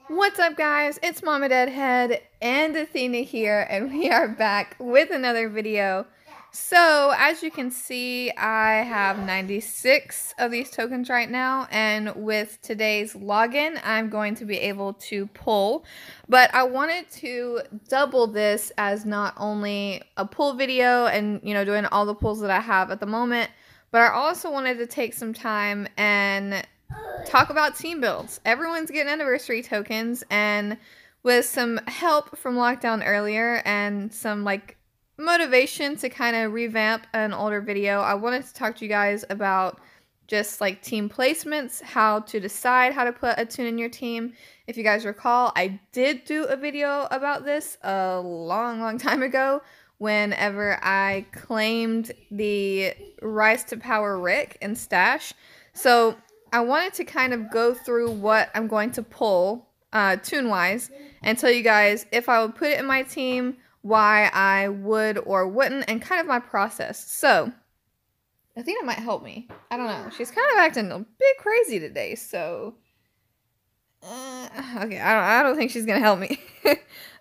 What's up, guys? It's Mama Deadhead and Athena here, and we are back with another video. So, as you can see, I have 96 of these tokens right now, and with today's login, I'm going to be able to pull. But I wanted to double this as not only a pull video and, doing all the pulls that I have at the moment, but I also wanted to take some time and talk about team builds. Everyone's getting anniversary tokens, and with some help from lockdown earlier and some motivation to kind of revamp an older video, I wanted to talk to you guys about just team placements, how to decide how to put a toon in your team. If you guys recall, I did do a video about this a long time ago whenever I claimed the Rise to Power Rick and Stash. So I wanted to kind of go through what I'm going to pull toon-wise and tell you guys if I would put it in my team, why I would or wouldn't, and kind of my process. So I think it might help me. I don't know. She's kind of acting a bit crazy today, so okay, I don't think she's going to help me.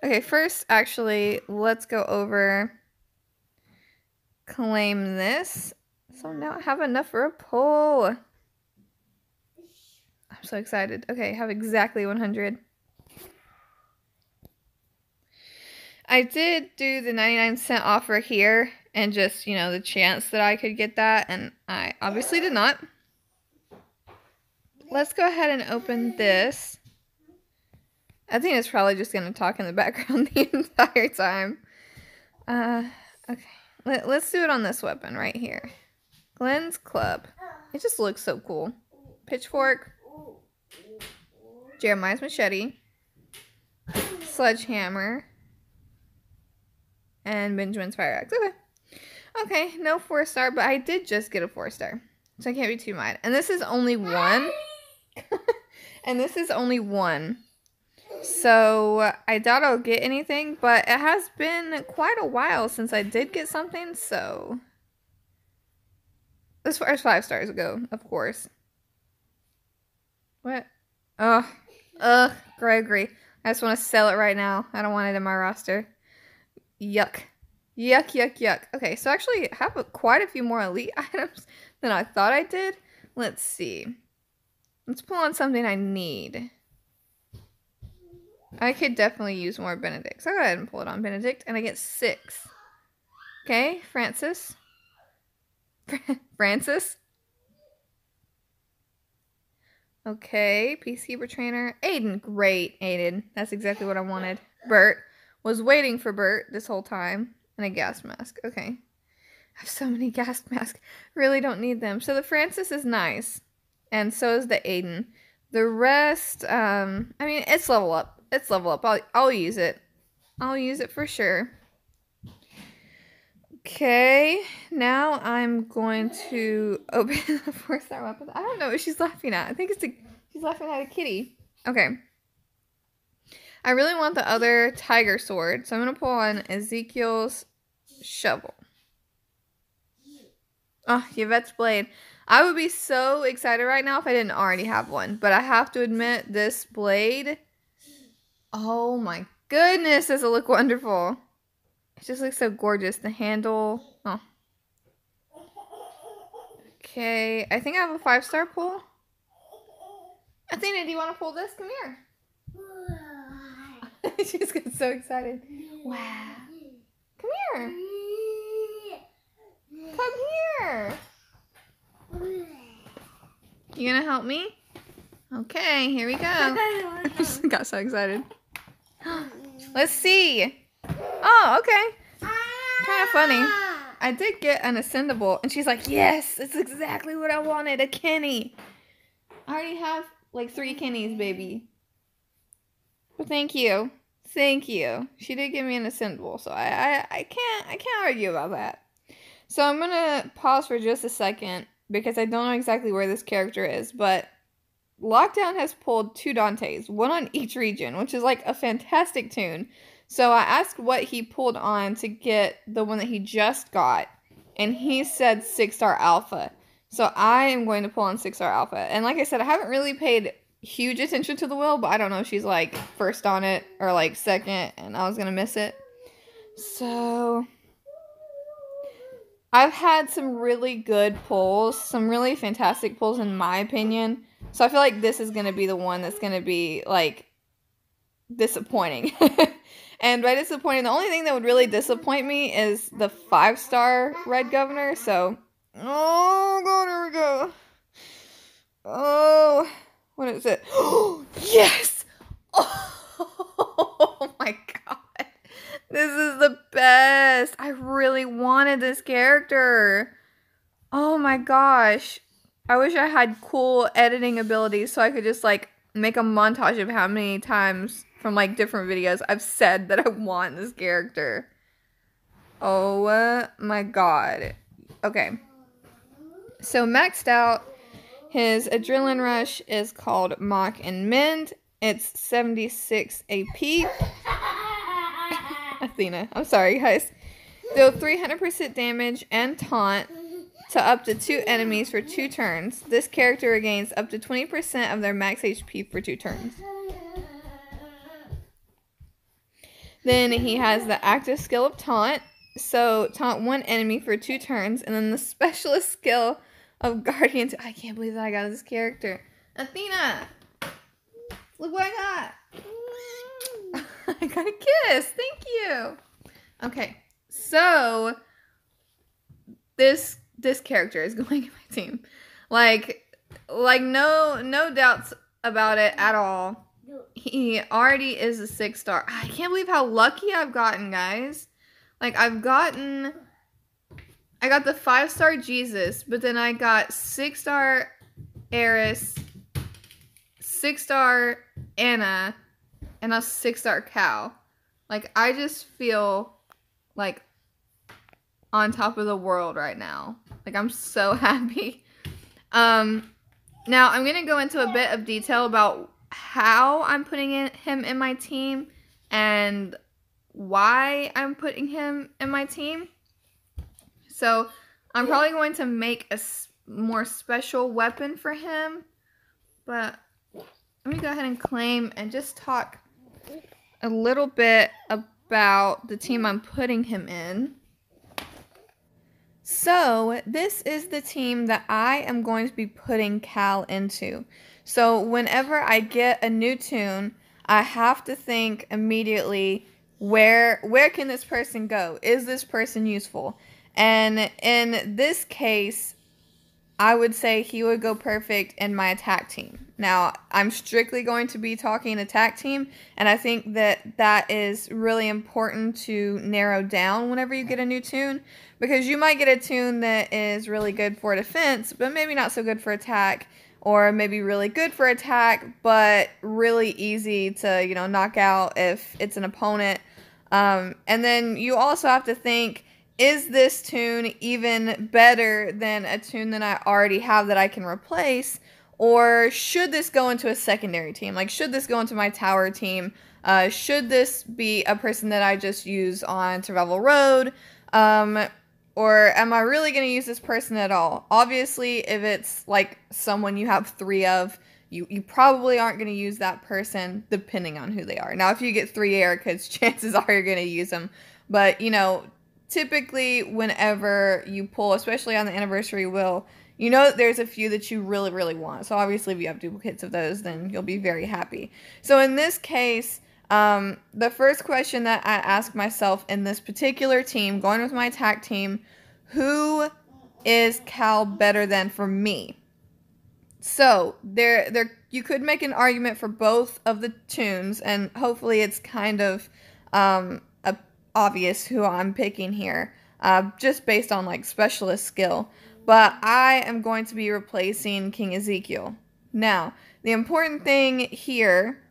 Okay, first, actually, let's go over claim this. So now I have enough for a pull. I'm so excited. Okay, I have exactly 100. I did do the 99-cent offer here and just, the chance that I could get that, and I obviously did not. Let's go ahead and open this. I think it's probably just going to talk in the background the entire time. Okay. Let's do it on this weapon right here. Glenn's Club. It just looks so cool. Pitchfork. Jeremiah's Machete. Sledgehammer. And Benjamin's Fire Axe. Okay, no 4-star, but I did just get a 4-star. So I can't be too mad. And this is only one. And this is only one. So I doubt I'll get anything, but it has been quite a while since I did get something, so as far as 5 stars go, of course. What? Gregory. I just want to sell it right now. I don't want it in my roster. Yuck. Yuck. Okay, so actually I have quite a few more elite items than I thought I did. Let's see. Let's pull on something I need. I could definitely use more Benedict. So I'll go ahead and pull it on Benedict, and I get 6. Okay, Francis. Francis. Okay, Peacekeeper Trainer. Aiden. Great, Aiden. That's exactly what I wanted. Bert. Was waiting for Bert this whole time. And a gas mask. Okay. I have so many gas masks. Really don't need them. So the Francis is nice. And so is the Aiden. The rest, I mean, it's level up. It's level up. I'll use it. I'll use it for sure. Okay. Now I'm going to open the 4-star weapon. I don't know what she's laughing at. I think she's laughing at a kitty. Okay. I really want the other tiger sword, so I'm going to pull on Ezekiel's shovel. Oh, Yvette's blade. I would be so excited right now if I didn't already have one, but I have to admit, this blade, oh my goodness, does it look wonderful. It just looks so gorgeous. The handle, oh. Okay, I think I have a 5-star pull. Athena, do you want to pull this? Come here. She just gets so excited. Wow. Come here. Come here. You gonna help me? Okay, here we go. She got so excited. Let's see. Oh, okay. Kind of funny. I did get an ascendable, and she's like, yes, it's exactly what I wanted, a Kenny. I already have 3 Kennys, baby. But thank you. Thank you. She did give me an ascendable, so I can't argue about that. So I'm gonna pause for just a second because I don't know exactly where this character is, but Lockdown has pulled 2 Dantes, one on each region, which is a fantastic toon. So I asked what he pulled on to get the one that he just got, and he said 6-star alpha. So I am going to pull on 6-star alpha. And like I said, I haven't really paid huge attention to the wheel, but I don't know if she's like first on it or like second and I was gonna miss it. So I've had some really good pulls, some really fantastic pulls in my opinion. So I feel like this is gonna be the one that's gonna be like disappointing. And by disappointing, the only thing that would really disappoint me is the 5-star red governor. So, oh god, here we go. Oh, what is it? Oh, yes! Oh my god. This is the best. I really wanted this character. Oh my gosh. I wish I had cool editing abilities so I could just like make a montage of how many times from like different videos I've said that I want this character. Oh my god. Okay. So maxed out, his adrenaline rush is called Mock and Mend. It's 76 AP. Athena. I'm sorry, guys. Deal 300% damage and taunt to up to 2 enemies for 2 turns. This character regains up to 20% of their max HP for 2 turns. Then he has the active skill of taunt. So taunt 1 enemy for 2 turns. And then the specialist skill of Guardian. I can't believe that I got this character. Athena! Look what I got. I got a kiss. Thank you. Okay. So this character is going in my team. Like no doubts about it at all. He already is a 6-star. I can't believe how lucky I've gotten, guys. Like I got the 5-star Jesus, but then I got 6-star Eris, 6-star Anna, and a 6-star Cal. Like I just feel like on top of the world right now. Like I'm so happy. Now I'm going to go into a bit of detail about how I'm putting him in my team and why I'm putting him in my team. So I'm probably going to make a more special weapon for him, but let me go ahead and claim and just talk a little bit about the team I'm putting him in. So this is the team that I am going to be putting Cal into. So whenever I get a new toon, I have to think immediately, where can this person go? Is this person useful? And in this case, I would say he would go perfect in my attack team. Now, I'm strictly going to be talking attack team, and I think that is really important to narrow down whenever you get a new toon, because you might get a toon that is really good for defense, but maybe not so good for attack, or maybe really good for attack, but really easy to, knock out if it's an opponent. And then you also have to think, is this toon even better than a toon that I already have that I can replace? Or should this go into a secondary team? Like, should this go into my tower team? Should this be a person that I just use on Survival Road? Or am I really going to use this person at all? Obviously, if it's like someone you have 3 of, you probably aren't going to use that person depending on who they are. Now, if you get 3 Ericas, chances are you're going to use them. But, typically whenever you pull, especially on the anniversary wheel, that there's a few that you really, really want. So obviously if you have duplicates of those, then you'll be very happy. So in this case, the first question that I ask myself in this particular team, going with my attack team, who is Cal better than for me? So you could make an argument for both of the toons, and hopefully it's kind of obvious who I'm picking here, just based on like specialist skill. But I am going to be replacing King Ezekiel. Now, the important thing here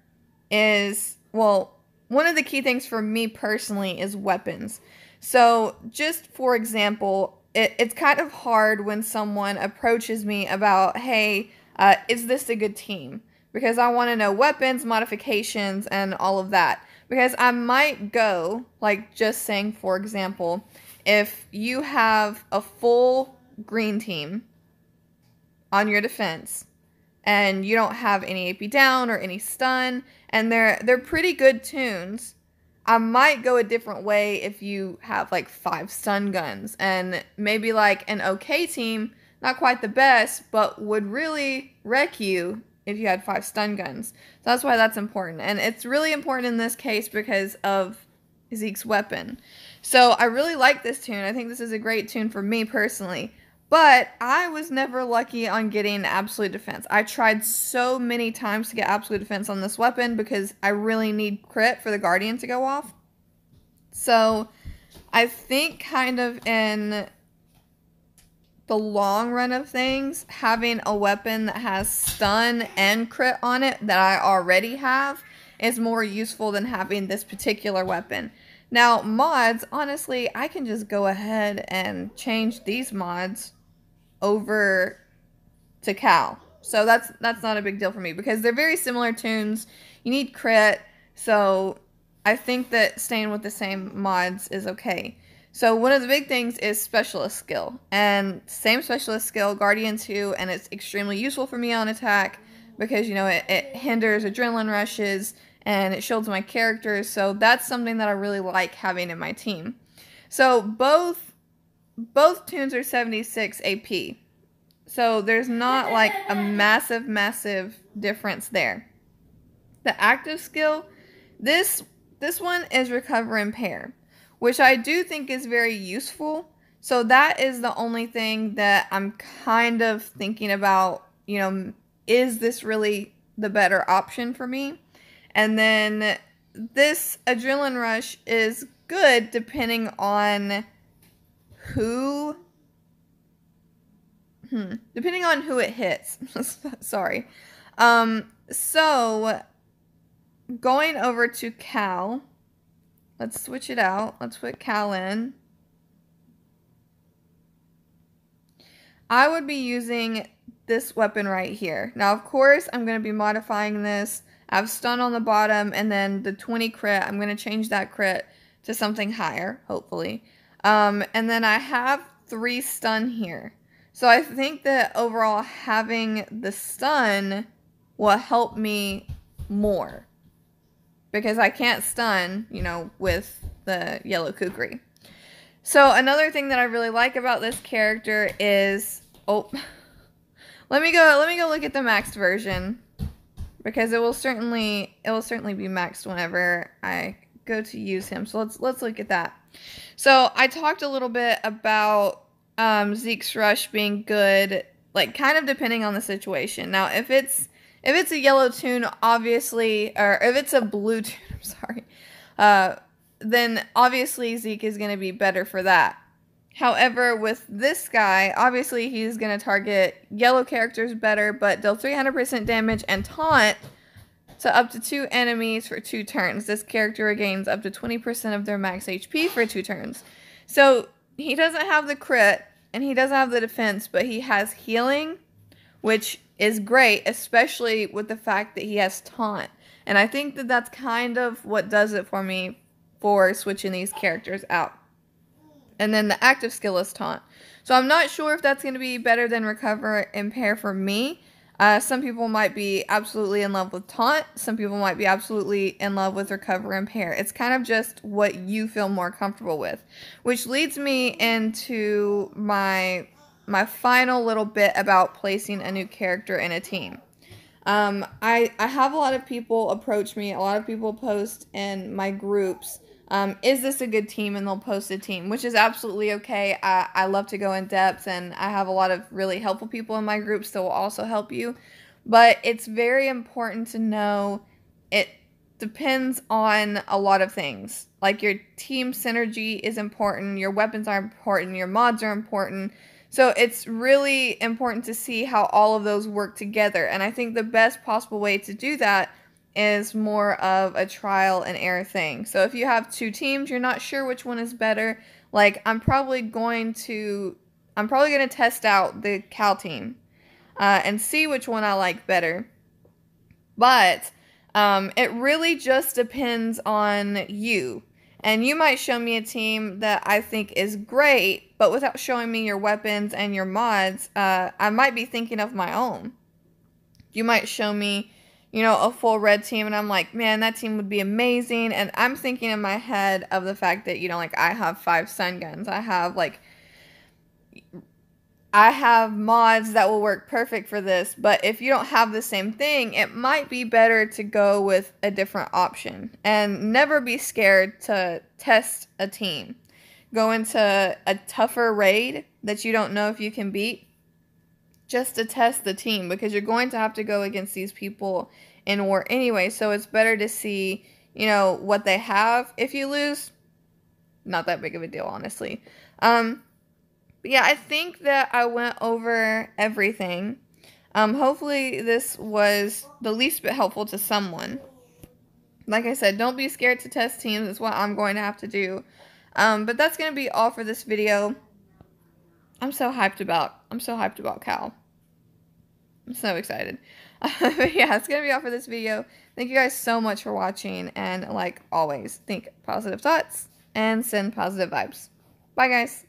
is, well, one of the key things for me personally is weapons. So just for example, it's kind of hard when someone approaches me about, hey, is this a good team? Because I want to know weapons, modifications, and all of that. Because I might go, like just saying, for example, if you have a full green team on your defense, and you don't have any AP down or any stun, and they're pretty good tunes. I might go a different way if you have like 5 stun guns, and maybe like an okay team, not quite the best, but would really wreck you if you had 5 stun guns. So that's why that's important, and it's really important in this case because of Zeke's weapon. So I really like this tune. I think this is a great tune for me personally. But I was never lucky on getting absolute defense. I tried so many times to get absolute defense on this weapon because I really need crit for the Guardian to go off. So I think kind of in the long run of things, having a weapon that has stun and crit on it that I already have is more useful than having this particular weapon. Now, mods, honestly, I can just go ahead and change these mods over to Cal. So that's not a big deal for me because they're very similar tunes. You need crit, so I think that staying with the same mods is okay. So one of the big things is specialist skill, and same specialist skill, Guardian 2, and it's extremely useful for me on attack because, you know, it hinders adrenaline rushes and it shields my characters, so that's something that I really like having in my team. So both tunes are 76 AP. So there's not like a massive difference there. The active skill, this one is recover and pair, which I do think is very useful. So that is the only thing that I'm kind of thinking about, you know, is this really the better option for me? And then this adrenaline rush is good depending on who it hits. Sorry. So going over to Cal, let's switch it out. Let's put Cal in. I would be using this weapon right here. Now, of course, I'm going to be modifying this. I have stun on the bottom, and then the 20 crit, I'm going to change that crit to something higher, hopefully. And then I have 3 stun here. So I think that overall having the stun will help me more. Because I can't stun, you know, with the yellow kukri. So another thing that I really like about this character is, oh, let me go look at the maxed version. Because it will certainly be maxed whenever I go to use him. So let's look at that. So I talked a little bit about Zeke's rush being good, like kind of depending on the situation. Now if it's a yellow tune, obviously, or if it's a blue tune, I'm sorry, then obviously Zeke is going to be better for that. However, with this guy, obviously he's going to target yellow characters better, but deal 300% damage and taunt to up to 2 enemies for 2 turns. This character regains up to 20% of their max HP for 2 turns. So he doesn't have the crit, and he doesn't have the defense, but he has healing, which is great, especially with the fact that he has taunt. And I think that that's kind of what does it for me for switching these characters out. And then the active skill is taunt. So I'm not sure if that's going to be better than recover and pair for me. Some people might be absolutely in love with taunt. Some people might be absolutely in love with recover and pair. It's kind of just what you feel more comfortable with. Which leads me into my final little bit about placing a new character in a team. I have a lot of people approach me. A lot of people post in my groups, is this a good team? And they'll post a team, which is absolutely okay. I love to go in depth, and I have a lot of really helpful people in my groups that will also help you. But it's very important to know it depends on a lot of things. Like your team synergy is important, your weapons are important, your mods are important. So it's really important to see how all of those work together. And I think the best possible way to do that is more of a trial and error thing. So if you have 2 teams, you're not sure which one is better. Like I'm probably going to test out the Cal team and see which one I like better. But it really just depends on you. And you might show me a team that I think is great, but without showing me your weapons and your mods, I might be thinking of my own. You might show me, you know, a full red team, and I'm like, man, that team would be amazing. And I'm thinking in my head of the fact that, you know, like, I have 5 sun guns. I have mods that will work perfect for this, but if you don't have the same thing, it might be better to go with a different option. And never be scared to test a team. Go into a tougher raid that you don't know if you can beat, just to test the team, because you're going to have to go against these people in war anyway, so it's better to see, you know, what they have. If you lose, not that big of a deal, honestly. But yeah, I think that I went over everything. Hopefully this was the least bit helpful to someone. Like I said, don't be scared to test teams. It's what I'm going to have to do. But that's going to be all for this video. I'm so hyped about Cal. I'm so excited. But yeah, it's going to be all for this video. Thank you guys so much for watching. And like always, think positive thoughts and send positive vibes. Bye, guys.